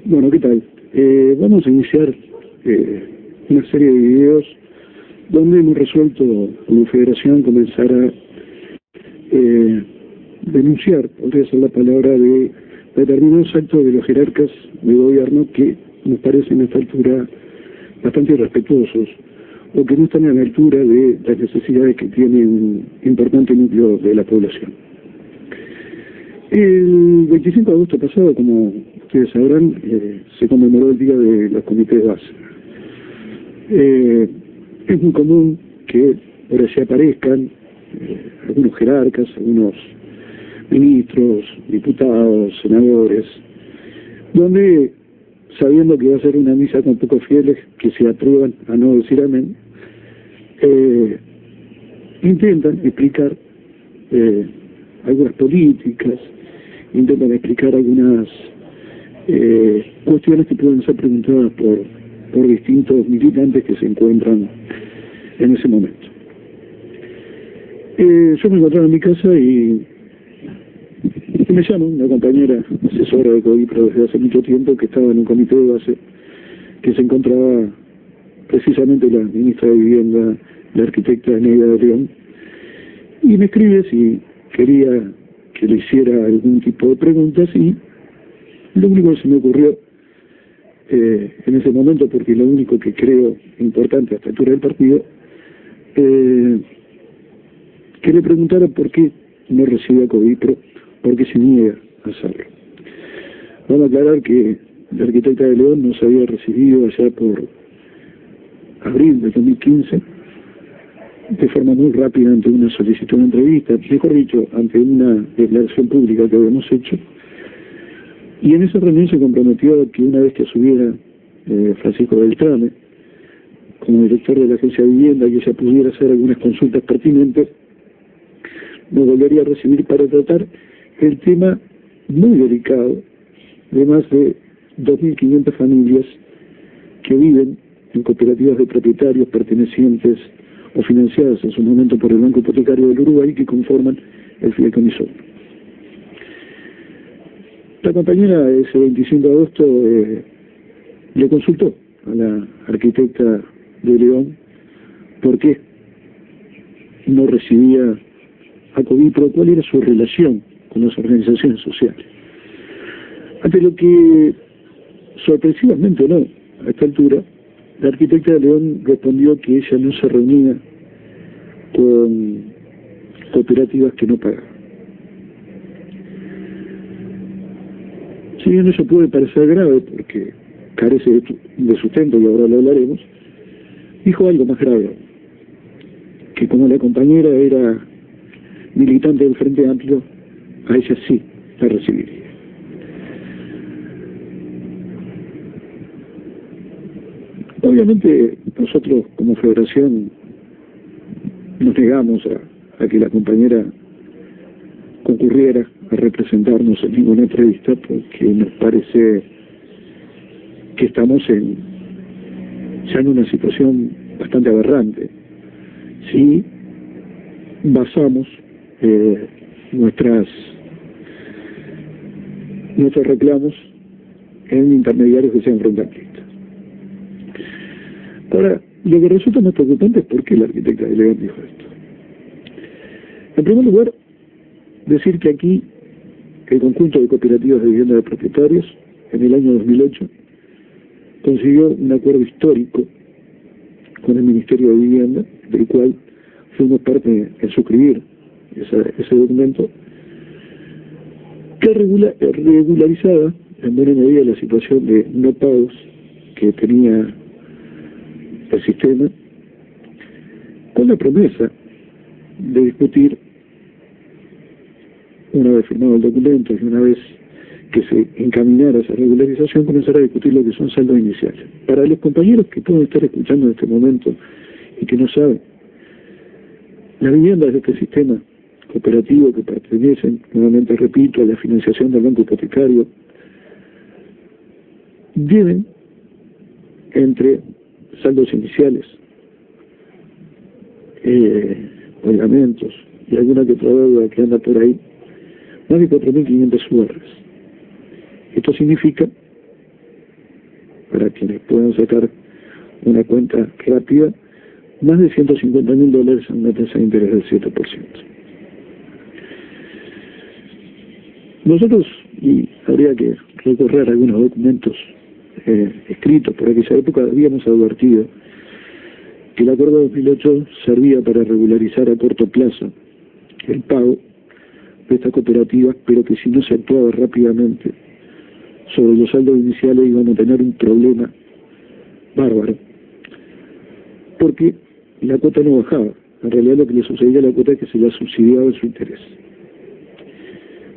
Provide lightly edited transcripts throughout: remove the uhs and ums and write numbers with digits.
Bueno, ¿qué tal? Vamos a iniciar una serie de videos donde hemos resuelto como federación comenzar a denunciar, podría ser la palabra, de determinados actos de los jerarcas de gobierno que nos parecen a esta altura bastante irrespetuosos o que no están a la altura de las necesidades que tiene un importante núcleo de la población. El 25 de agosto pasado, como ustedes sabrán, se conmemoró el Día de los Comités de Base. Es muy común que por allí aparezcan algunos jerarcas, algunos ministros, diputados, senadores, donde, sabiendo que va a ser una misa con pocos fieles que se atrevan a no decir amén, intentan explicar algunas políticas, intentan explicar algunas cuestiones que pueden ser preguntadas por distintos militantes que se encuentran en ese momento. Yo me encontraba en mi casa y me llama una compañera asesora de CODIPRO desde hace mucho tiempo, que estaba en un comité de base, que se encontraba precisamente la ministra de Vivienda, la arquitecta Neida de León, y me escribe si quería que le hiciera algún tipo de preguntas, y lo único que se me ocurrió en ese momento, porque lo único que creo importante a esta altura del partido, que le preguntara por qué no recibe a CODIPRO, por qué se niega a hacerlo. Vamos a aclarar que la arquitecta de León nos había recibido allá por abril del 2015, de forma muy rápida, ante una solicitud de entrevista, mejor dicho, ante una declaración pública que habíamos hecho, y en esa reunión se comprometió a que una vez que asumiera Francisco Beltrame como director de la Agencia de Vivienda y ella pudiera hacer algunas consultas pertinentes, nos volvería a recibir para tratar el tema muy delicado de más de 2.500 familias que viven en cooperativas de propietarios pertenecientes o financiadas en su momento por el Banco Hipotecario del Uruguay, que conforman el fideicomiso. La compañera ese 25 de agosto le consultó a la arquitecta de León por qué no recibía a CODIPRO, cuál era su relación con las organizaciones sociales. Ante lo que, sorpresivamente o no, a esta altura, la arquitecta de León respondió que ella no se reunía con cooperativas que no pagaban. Si bien eso puede parecer grave porque carece de sustento, y ahora lo hablaremos, dijo algo más grave, que como la compañera era militante del Frente Amplio, a ella sí la recibiría. Obviamente nosotros como federación nos negamos a que la compañera concurriera a representarnos en ninguna entrevista, porque nos parece que estamos ya en una situación bastante aberrante. Si basamos nuestros reclamos en intermediarios que sean frontalistas. Ahora, lo que resulta más preocupante es por qué la arquitecta de León dijo esto. En primer lugar, decir que aquí el conjunto de cooperativas de vivienda de propietarios en el año 2008 consiguió un acuerdo histórico con el Ministerio de Vivienda, del cual fuimos parte en suscribir ese documento, que regularizaba en buena medida la situación de no pagos que tenía el sistema, con la promesa de discutir, una vez firmado el documento y una vez que se encaminara esa regularización, comenzar a discutir lo que son saldos iniciales. Para los compañeros que pueden estar escuchando en este momento y que no saben, las viviendas de este sistema cooperativo que pertenecen, nuevamente repito, a la financiación del Banco Hipotecario, deben, entre saldos iniciales, pagamentos y alguna que otra deuda que anda por ahí, más de 4.500 URs. Esto significa, para quienes puedan sacar una cuenta rápida, más de $150.000 a una tasa de interés del 7%. Nosotros, y habría que recorrer algunos documentos escritos por aquella época, habíamos advertido que el acuerdo de 2008 servía para regularizar a corto plazo el pago de estas cooperativas, pero que si no se actuaba rápidamente sobre los saldos iniciales iban a tener un problema bárbaro, porque la cuota no bajaba. En realidad lo que le sucedía a la cuota es que se la subsidiaba en su interés.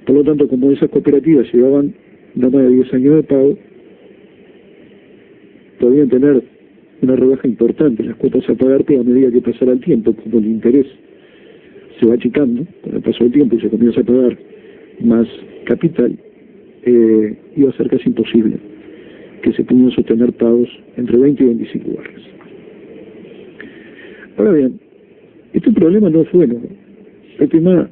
Por lo tanto, como esas cooperativas llevaban no más de 10 años de pago, podían tener una rebaja importante en las cuotas a pagar, pero a medida que pasara el tiempo, como el interés se va achicando, con el paso del tiempo y se comienza a pagar más capital, iba a ser casi imposible que se pudieran sostener pagos entre 20 y 25 barras. Ahora bien, este problema no fue nuevo. El tema,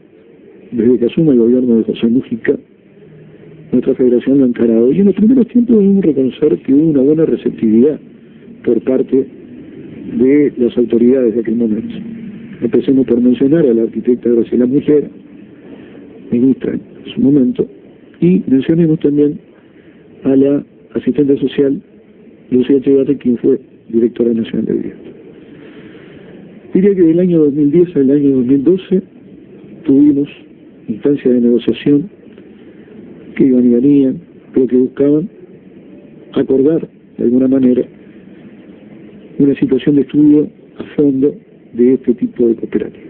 desde que asume el gobierno de José Mujica, nuestra federación lo ha encarado. Y en los primeros tiempos debemos reconocer que hubo una buena receptividad por parte de las autoridades de aquel momento. Empecemos por mencionar a la arquitecta Graciela Mujer, ministra en su momento, y mencionemos también a la asistente social Lucía Echeverri, quien fue directora nacional de vivienda. Diría que del año 2010 al año 2012 tuvimos instancias de negociación que iban y venían, pero que buscaban acordar de alguna manera una situación de estudio a fondo de este tipo de cooperativas.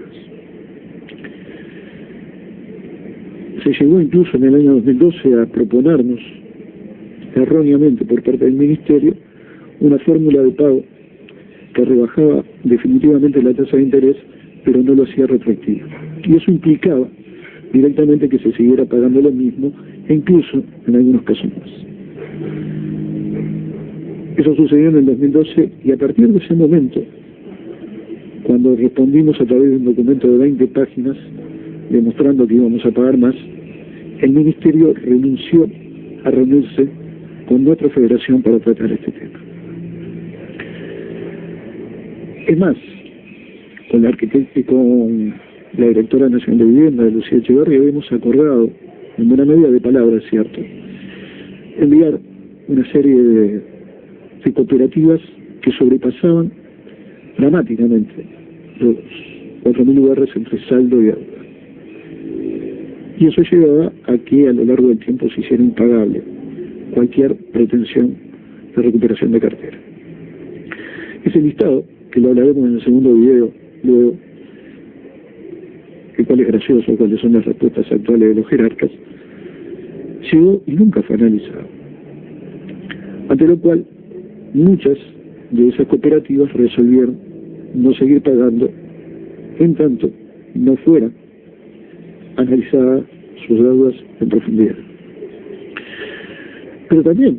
Se llegó incluso en el año 2012 a proponernos, erróneamente por parte del Ministerio, una fórmula de pago que rebajaba definitivamente la tasa de interés, pero no lo hacía retroactivo. Y eso implicaba directamente que se siguiera pagando lo mismo, e incluso en algunos casos más. Eso sucedió en el 2012, y a partir de ese momento, cuando respondimos a través de un documento de 20 páginas, demostrando que íbamos a pagar más, el Ministerio renunció a reunirse con nuestra federación para tratar este tema. Es más, con la arquitecta y con la directora nacional de vivienda, Lucía Echeverri, habíamos acordado, en buena medida de palabras, ¿cierto?, enviar una serie de cooperativas que sobrepasaban dramáticamente los 4.000 lugares entre saldo y deuda. Y eso llevaba a que a lo largo del tiempo se hiciera impagable cualquier pretensión de recuperación de cartera. Ese listado, que lo hablaremos en el segundo video, luego, que cuál es gracioso, cuáles son las respuestas actuales de los jerarcas, llegó y nunca fue analizado. Ante lo cual, muchas de esas cooperativas resolvieron no seguir pagando en tanto no fueran analizadas sus deudas en profundidad. Pero también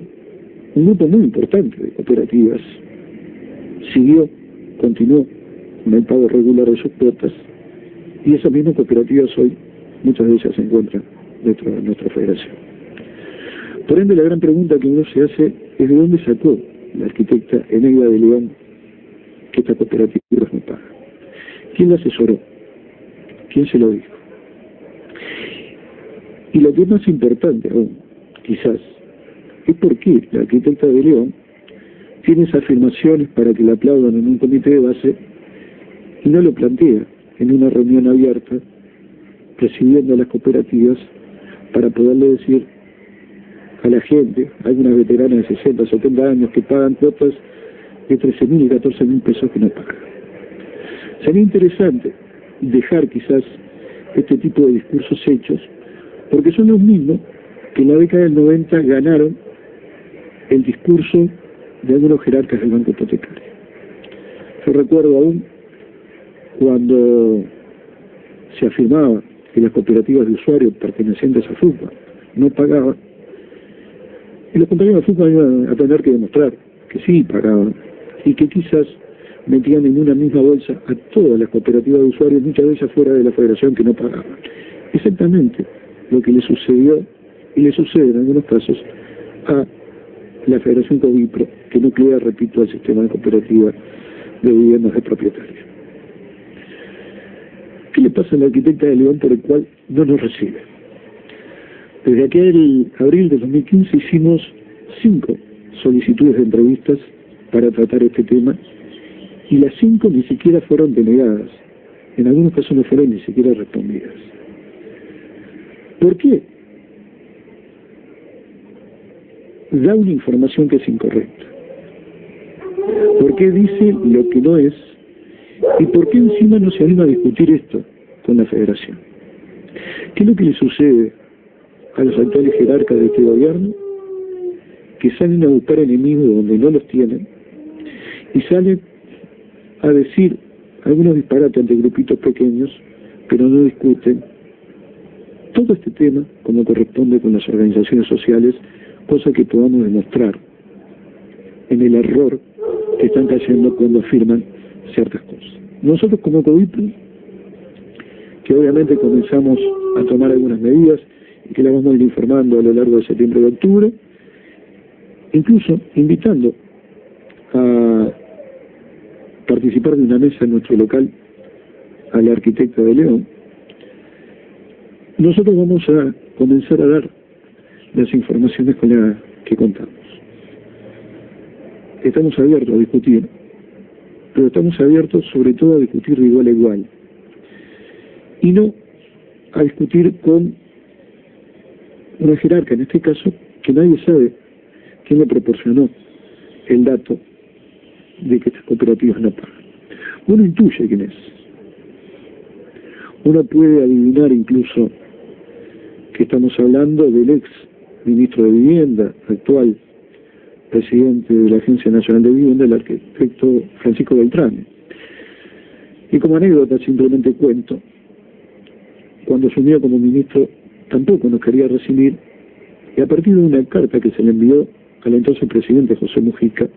un grupo muy importante de cooperativas continuó con el pago regular de sus cuotas, y esas mismas cooperativas hoy, muchas de ellas se encuentran dentro de nuestra federación. Por ende, la gran pregunta que uno se hace es de dónde sacó la arquitecta Eneida de León que estas cooperativas no pagan. ¿Quién la asesoró? ¿Quién se lo dijo? Y lo que es más importante aún, quizás, es por qué la arquitecta de León tiene esas afirmaciones para que la aplaudan en un comité de base y no lo plantea en una reunión abierta, presidiendo a las cooperativas, para poderle decir a la gente, algunas veteranas de 60, 70 años que pagan cuotas de 13.000 y 14.000 pesos que no pagan. Sería interesante dejar quizás este tipo de discursos hechos, porque son los mismos que en la década del 90 ganaron el discurso de algunos jerarcas del Banco Hipotecario. Yo recuerdo aún cuando se afirmaba que las cooperativas de usuarios pertenecientes a FUCA no pagaban, y los compañeros de FUCA iban a tener que demostrar que sí pagaban, y que quizás metían en una misma bolsa a todas las cooperativas de usuarios, muchas de ellas fuera de la federación, que no pagaban. Exactamente lo que le sucedió, y le sucede en algunos casos, a la Federación Covipro, que nuclea, repito, el sistema de cooperativa de viviendas de propietarios. ¿Qué le pasa a la arquitecta de León por el cual no nos recibe? Desde aquel abril de 2015 hicimos 5 solicitudes de entrevistas para tratar este tema y las 5 ni siquiera fueron denegadas. En algunos casos no fueron ni siquiera respondidas. ¿Por qué? Da una información que es incorrecta. ¿Por qué dice lo que no es? ¿Y por qué encima no se anima a discutir esto con la Federación? ¿Qué es lo que le sucede a los actuales jerarcas de este gobierno? Que salen a buscar enemigos donde no los tienen y salen a decir algunos disparates ante grupitos pequeños, pero no discuten todo este tema como corresponde con las organizaciones sociales, cosa que podamos demostrar en el error que están cayendo cuando afirman ciertas cosas. Nosotros como Covipro, que obviamente comenzamos a tomar algunas medidas y que las vamos a ir informando a lo largo de septiembre y octubre, incluso invitando a participar de una mesa en nuestro local a la arquitecta de León, nosotros vamos a comenzar a dar las informaciones con las que contamos. Estamos abiertos a discutir, pero estamos abiertos sobre todo a discutir de igual a igual y no a discutir con una jerarca, en este caso, que nadie sabe quién le proporcionó el dato de que estas cooperativas no pagan. Uno intuye quién es. Uno puede adivinar incluso que estamos hablando del ex ministro de Vivienda, actual presidente de la Agencia Nacional de Vivienda, el arquitecto Francisco Beltrán. Y como anécdota simplemente cuento, cuando asumió como ministro tampoco nos quería recibir, y a partir de una carta que se le envió al entonces presidente José Mujica,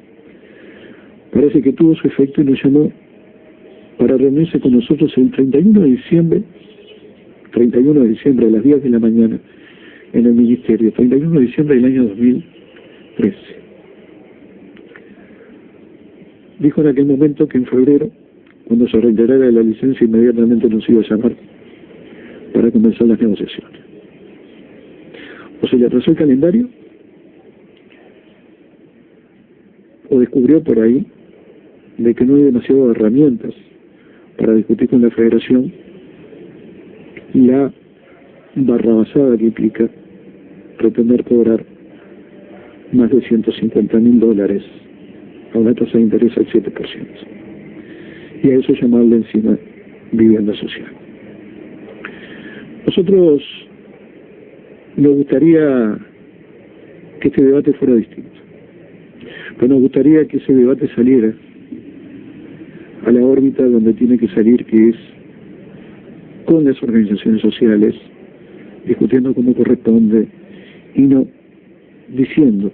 parece que tuvo su efecto y nos llamó para reunirse con nosotros el 31 de diciembre a las 10 de la mañana en el ministerio, 31 de diciembre del año 2013. Dijo en aquel momento que en febrero, cuando se reiterara la licencia, inmediatamente nos iba a llamar para comenzar las negociaciones. O se le atrasó el calendario, o descubrió por ahí de que no hay demasiadas herramientas para discutir con la Federación la barrabasada que implica pretender cobrar más de $150.000 a una tasa de interés al 7%. Y a eso llamarle encima vivienda social. Nosotros nos gustaría que este debate fuera distinto, pero nos gustaría que ese debate saliera a la órbita donde tiene que salir, que es con las organizaciones sociales, discutiendo como corresponde y no diciendo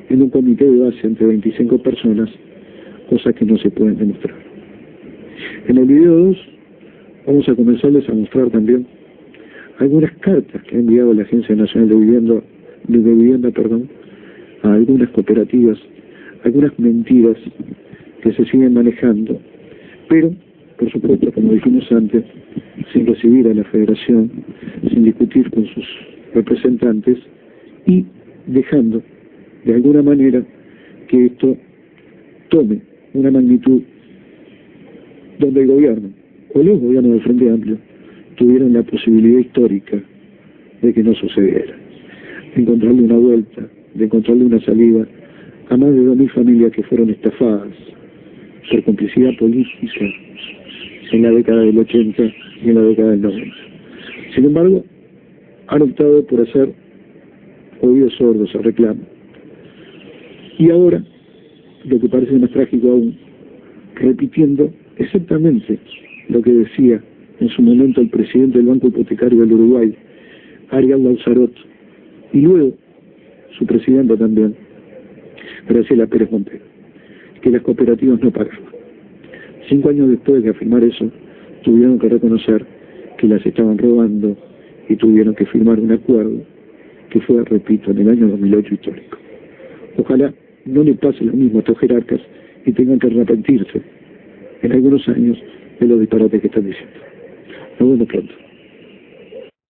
en un comité de base entre 25 personas cosas que no se pueden demostrar. En el video 2 vamos a comenzarles a mostrar también algunas cartas que ha enviado la Agencia Nacional de Vivienda, a algunas cooperativas, algunas mentiras que se siguen manejando, pero, por supuesto, como dijimos antes, sin recibir a la Federación, sin discutir con sus representantes y dejando, de alguna manera, que esto tome una magnitud donde el gobierno, o los gobiernos del Frente Amplio, tuvieron la posibilidad histórica de que no sucediera, de encontrarle una vuelta, de encontrarle una salida a más de 2.000 familias que fueron estafadas por complicidad política en la década del 80 y en la década del 90. Sin embargo, han optado por hacer oídos sordos al reclamo. Y ahora, lo que parece más trágico aún, repitiendo exactamente lo que decía en su momento el presidente del Banco Hipotecario del Uruguay, Ariel Lauzarot, y luego su presidenta también, Graciela Pérez Montero, que las cooperativas no pagaban. 5 años después de afirmar eso, tuvieron que reconocer que las estaban robando y tuvieron que firmar un acuerdo que fue, repito, en el año 2008 histórico. Ojalá no le pase lo mismo a estos jerarcas y tengan que arrepentirse en algunos años de los disparates que están diciendo. Nos vemos pronto.